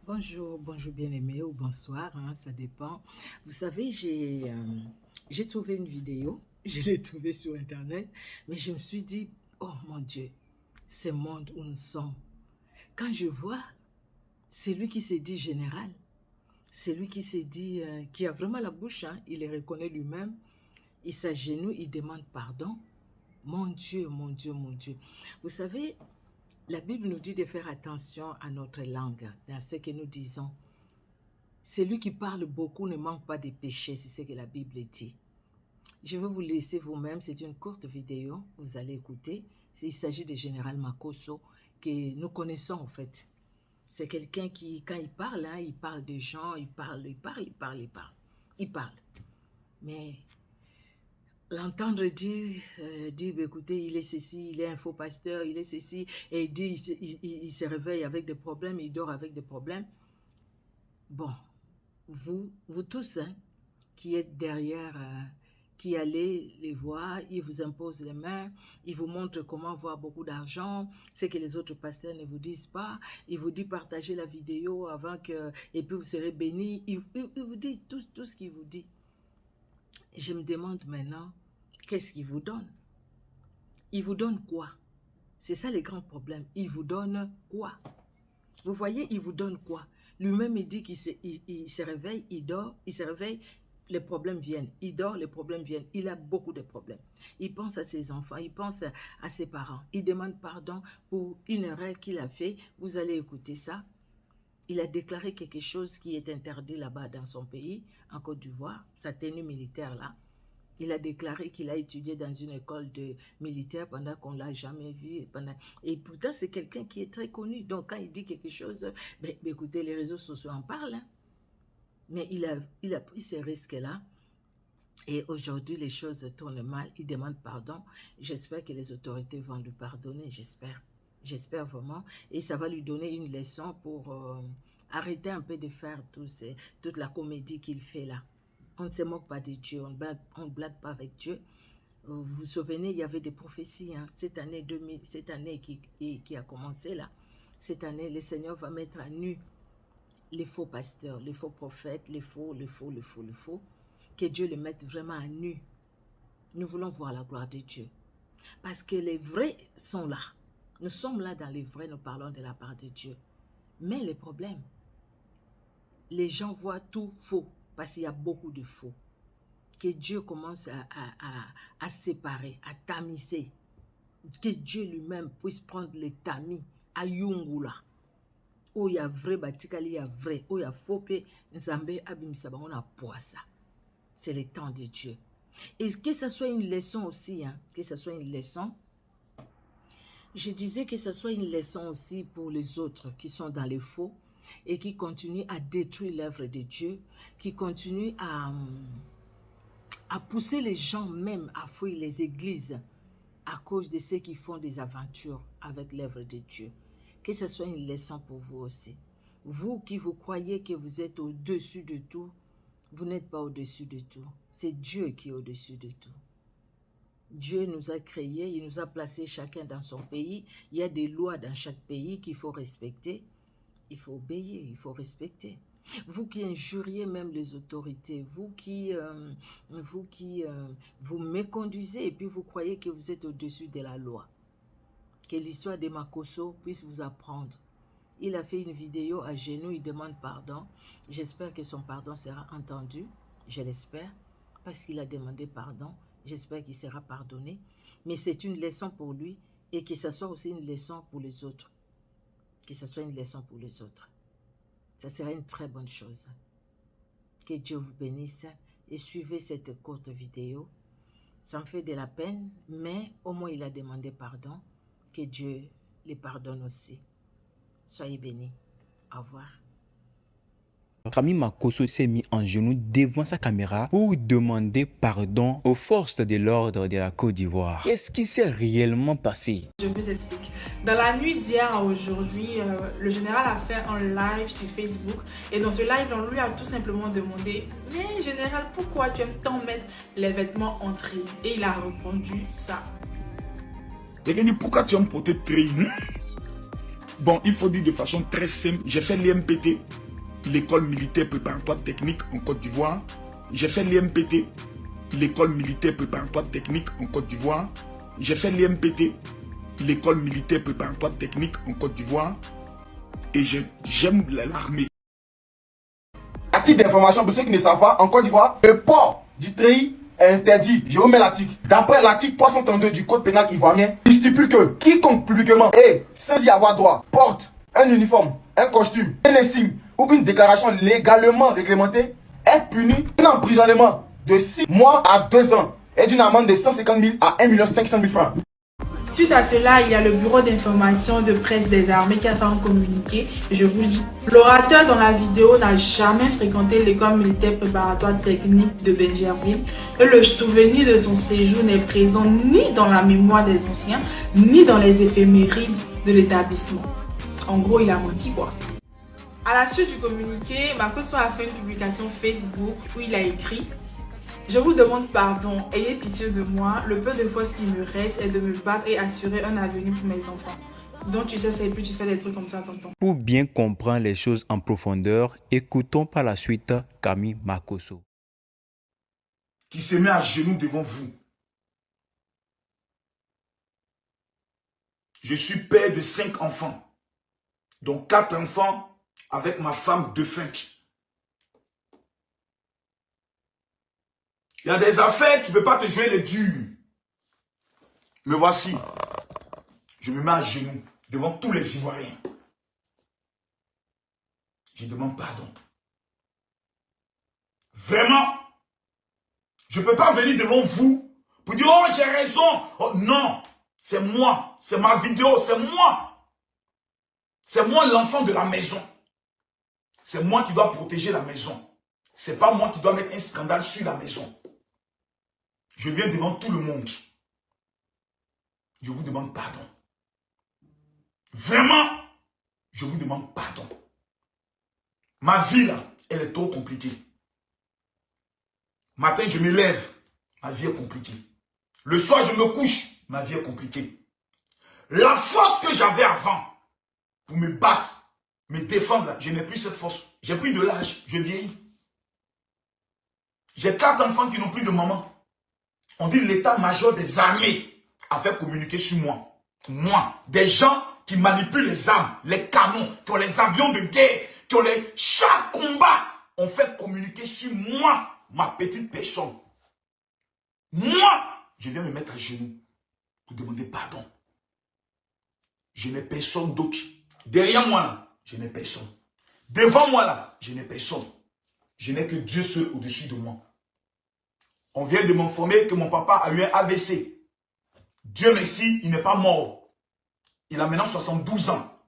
Bonjour, bonjour bien-aimé ou bonsoir, ça dépend. Vous savez, j'ai trouvé une vidéo, je l'ai trouvée sur Internet, mais je me suis dit, oh mon Dieu, ce monde où nous sommes. Quand je vois, c'est lui qui s'est dit général, c'est lui qui s'est dit, qui a vraiment la bouche, il le reconnaît lui-même, il s'agenouille, il demande pardon. Mon Dieu, mon Dieu, mon Dieu. Vous savez, la Bible nous dit de faire attention à notre langue, dans ce que nous disons. Celui qui parle beaucoup ne manque pas de péché, c'est ce que la Bible dit. Je vais vous laisser vous-même, c'est une courte vidéo, vous allez écouter. Il s'agit de Général Makosso, que nous connaissons en fait. C'est quelqu'un qui, quand il parle des gens, il parle. Mais l'entendre dire écoutez, il est ceci, il est un faux pasteur, il est ceci, et il dit, il se réveille avec des problèmes, il dort avec des problèmes. Bon, vous tous, qui êtes derrière, qui allez les voir, ils vous imposent les mains, ils vous montrent comment avoir beaucoup d'argent, ce que les autres pasteurs ne vous disent pas, ils vous disent partagez la vidéo avant que, et puis vous serez bénis, ils vous disent tout ce qu'ils vous disent. Je me demande maintenant, qu'est-ce qu'ils vous donnent? Ils vous donnent quoi? C'est ça le grand problème, ils vous donnent quoi? Vous voyez, il vous donne quoi? Lui-même, il dit qu'il se réveille, il dort, il se réveille, les problèmes viennent. Il dort, les problèmes viennent. Il a beaucoup de problèmes. Il pense à ses enfants, il pense à ses parents. Il demande pardon pour une erreur qu'il a fait. Vous allez écouter ça. Il a déclaré quelque chose qui est interdit là-bas dans son pays, en Côte d'Ivoire, sa tenue militaire là. Il a déclaré qu'il a étudié dans une école de militaire pendant qu'on ne l'a jamais vu. Et pourtant, c'est quelqu'un qui est très connu. Donc, quand il dit quelque chose, écoutez, les réseaux sociaux en parlent. Mais il a pris ces risques-là. Et aujourd'hui, les choses tournent mal. Il demande pardon. J'espère que les autorités vont lui pardonner. J'espère. J'espère vraiment. Et ça va lui donner une leçon pour arrêter un peu de faire toute la comédie qu'il fait là. On ne se moque pas de Dieu, on ne blague pas avec Dieu. Vous vous souvenez, il y avait des prophéties, cette année qui a commencé là. Cette année, le Seigneur va mettre à nu les faux pasteurs, les faux prophètes, les faux. Que Dieu les mette vraiment à nu. Nous voulons voir la gloire de Dieu. Parce que les vrais sont là. Nous sommes là dans les vrais, nous parlons de la part de Dieu. Mais le problème, les gens voient tout faux. Parce qu'il y a beaucoup de faux. Que Dieu commence à séparer, à tamiser. Que Dieu lui-même puisse prendre les tamis à Yungula. Où il y a vrai, batikali, il y a vrai. Où il y a faux, nzambe abimsaba, on a poissa. C'est le temps de Dieu. Et que ce soit une leçon aussi, que ce soit une leçon. Je disais que ce soit une leçon aussi pour les autres qui sont dans les faux et qui continuent à détruire l'œuvre de Dieu, qui continuent à pousser les gens même à fuir les églises à cause de ceux qui font des aventures avec l'œuvre de Dieu. Que ce soit une leçon pour vous aussi. Vous qui vous croyez que vous êtes au-dessus de tout, vous n'êtes pas au-dessus de tout. C'est Dieu qui est au-dessus de tout. Dieu nous a créés, il nous a placés chacun dans son pays. Il y a des lois dans chaque pays qu'il faut respecter. Il faut obéir, il faut respecter. Vous qui injuriez même les autorités, vous qui vous méconduisez et puis vous croyez que vous êtes au-dessus de la loi. Que l'histoire de Makosso puisse vous apprendre. Il a fait une vidéo à genoux, il demande pardon. J'espère que son pardon sera entendu, je l'espère, parce qu'il a demandé pardon. J'espère qu'il sera pardonné. Mais c'est une leçon pour lui et que ce soit aussi une leçon pour les autres. Que ce soit une leçon pour les autres. Ça serait une très bonne chose. Que Dieu vous bénisse et suivez cette courte vidéo. Ça me fait de la peine, mais au moins il a demandé pardon. Que Dieu les pardonne aussi. Soyez bénis. Au revoir. Rami Makosso s'est mis en genoux devant sa caméra pour demander pardon aux forces de l'ordre de la Côte d'Ivoire. Qu'est-ce qui s'est réellement passé? Je vous explique. Dans la nuit d'hier à aujourd'hui, le général a fait un live sur Facebook et dans ce live, on lui a tout simplement demandé « Mais général, pourquoi tu aimes tant mettre les vêtements entrés ?» Et il a répondu ça. Pourquoi tu aimes porter traîne? Bon, il faut dire de façon très simple, j'ai fait l'IMPT, l'école militaire préparatoire technique en Côte d'Ivoire. J'ai fait l'IMPT, l'école militaire préparatoire technique en Côte d'Ivoire. J'ai fait l'IMPT, l'école militaire préparatoire technique en Côte d'Ivoire. Et j'aime l'armée. À titre d'information, pour ceux qui ne savent pas, en Côte d'Ivoire, le port du treillis est interdit. Je vous mets l'article. D'après l'article 332 du Code pénal ivoirien, il stipule que quiconque publiquement et sans y avoir droit porte un uniforme, un costume, un insigne ou une déclaration légalement réglementée est puni d'un emprisonnement de 6 mois à 2 ans et d'une amende de 150 000 à 1 500 000 francs. Suite à cela, il y a le bureau d'information de presse des armées qui a fait un communiqué. Je vous lis. L'orateur dans la vidéo n'a jamais fréquenté l'école militaire préparatoire technique de Bingerville et le souvenir de son séjour n'est présent ni dans la mémoire des anciens, ni dans les éphémérides de l'établissement. En gros, il a menti quoi. À la suite du communiqué, Makosso a fait une publication Facebook où il a écrit: je vous demande pardon, ayez pitié de moi, le peu de force qui me reste est de me battre et assurer un avenir pour mes enfants. Donc tu sais, c'est plus tu fais des trucs comme ça, tonton. Pour bien comprendre les choses en profondeur, écoutons par la suite Camille Makosso. Qui se met à genoux devant vous. Je suis père de 5 enfants, dont 4 enfants avec ma femme défunte. Il y a des affaires, tu ne peux pas te jouer les durs. Me voici. Je me mets à genoux devant tous les Ivoiriens. Je demande pardon. Vraiment, je ne peux pas venir devant vous pour dire « Oh, j'ai raison !» Oh, non, c'est moi, c'est ma vidéo, c'est moi. C'est moi l'enfant de la maison. C'est moi qui dois protéger la maison. Ce n'est pas moi qui dois mettre un scandale sur la maison. Je viens devant tout le monde. Je vous demande pardon. Vraiment, je vous demande pardon. Ma vie, là, elle est trop compliquée. Matin, je me lève, ma vie est compliquée. Le soir, je me couche, ma vie est compliquée. La force que j'avais avant pour me battre, me défendre, là, je n'ai plus cette force. J'ai pris de l'âge, je vieillis. J'ai 4 enfants qui n'ont plus de maman. On dit l'état-major des armées a fait communiquer sur moi. Moi, des gens qui manipulent les armes, les canons, qui ont les avions de guerre, qui ont les chars de combat, ont fait communiquer sur moi, ma petite personne. Moi, je viens me mettre à genoux pour demander pardon. Je n'ai personne d'autre. Derrière moi, là, je n'ai personne. Devant moi, là, je n'ai personne. Je n'ai que Dieu seul au-dessus de moi. On vient de m'informer que mon papa a eu un AVC. Dieu merci, il n'est pas mort. Il a maintenant 72 ans.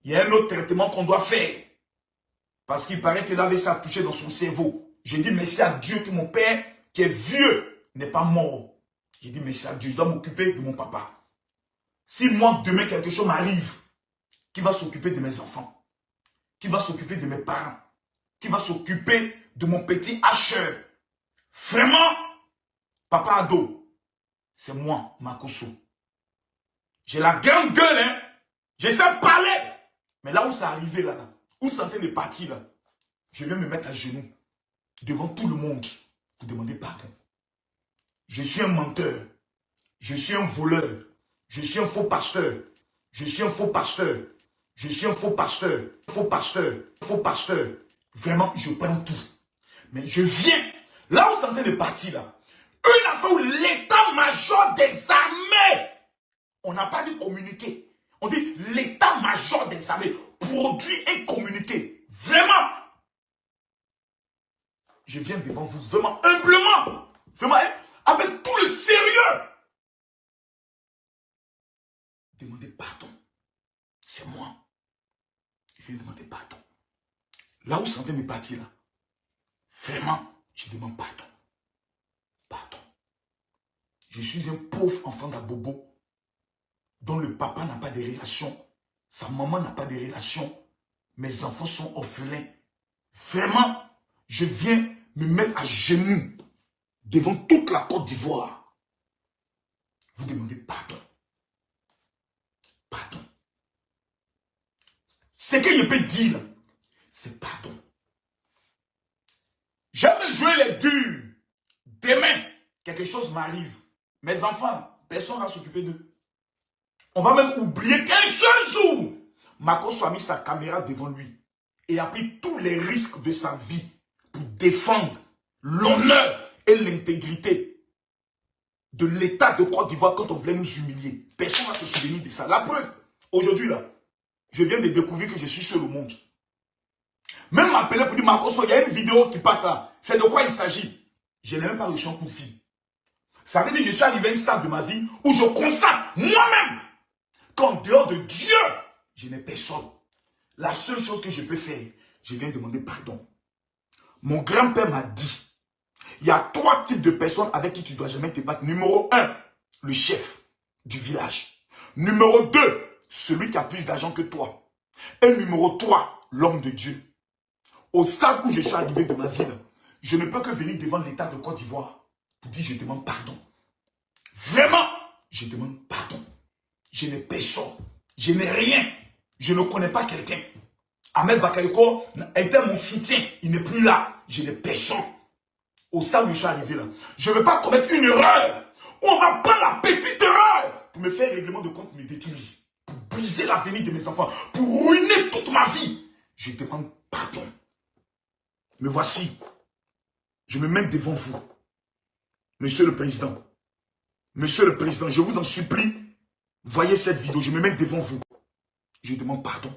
Il y a un autre traitement qu'on doit faire. Parce qu'il paraît que l'AVC a touché dans son cerveau. Je dis merci à Dieu que mon père, qui est vieux, n'est pas mort. Je dis merci à Dieu, je dois m'occuper de mon papa. Si moi, demain, quelque chose m'arrive, qui va s'occuper de mes enfants? Qui va s'occuper de mes parents? Qui va s'occuper de mon petit hacheur? Vraiment, papa ado, c'est moi, Makosso. J'ai la grande gueule, hein. Je sais parler. Mais là où c'est arrivé, là, où c'est en train de partir, là, je viens me mettre à genoux devant tout le monde pour demander pardon. Je suis un menteur. Je suis un voleur. Je suis un faux pasteur. Je suis un faux pasteur. Je suis un faux pasteur. Faux pasteur. Faux pasteur. Vraiment, je prends tout. Mais je viens. Là où c'est en train de partir, là, une affaire où l'état-major des armées, on n'a pas dit communiquer, on dit l'état-major des armées produit et communiquer. Vraiment, je viens devant vous, vraiment humblement, vraiment, avec tout le sérieux. Demandez pardon. C'est moi. Je viens demander pardon. Là où c'est en train de partir, là, vraiment, je demande pardon. Pardon. Je suis un pauvre enfant d'Abobo dont le papa n'a pas de relation, sa maman n'a pas de relation, mes enfants sont orphelins. Vraiment, je viens me mettre à genoux devant toute la Côte Ce que je peux dire, c'est pardon. J'aime jouer les durs. Demain, quelque chose m'arrive. Mes enfants, personne ne va s'occuper d'eux. On va même oublier qu'un seul jour, Makosso a mis sa caméra devant lui et a pris tous les risques de sa vie pour défendre l'honneur et l'intégrité de l'État de Côte d'Ivoire quand on voulait nous humilier. Personne ne va se souvenir de ça. La preuve, aujourd'hui là, je viens de découvrir que je suis seul au monde. Même m'appeler pour dire Makosso, il y a une vidéo qui passe là. C'est de quoi il s'agit? Je n'ai même pas reçu un coup de fil. Ça veut dire que je suis arrivé à un stade de ma vie où je constate moi-même qu'en dehors de Dieu, je n'ai personne. La seule chose que je peux faire, je viens demander pardon. Mon grand-père m'a dit, il y a 3 types de personnes avec qui tu ne dois jamais te battre. Numéro 1, le chef du village. Numéro 2, celui qui a plus d'argent que toi. Et numéro 3, l'homme de Dieu. Au stade où je suis arrivé de ma vie, je ne peux que venir devant l'État de Côte d'Ivoire pour dire je demande pardon. Vraiment, je demande pardon. Je n'ai personne. Je n'ai rien. Je ne connais pas quelqu'un. Ahmed Bakayoko était mon soutien. Il n'est plus là. Je n'ai personne. Au stade où je suis arrivé là, je ne veux pas commettre une erreur. On va prendre la petite erreur pour me faire un règlement de compte, me détruire. Pour briser l'avenir de mes enfants. Pour ruiner toute ma vie. Je demande pardon. Me voici. Je me mets devant vous. Monsieur le Président. Monsieur le Président, je vous en supplie. Voyez cette vidéo. Je me mets devant vous. Je demande pardon.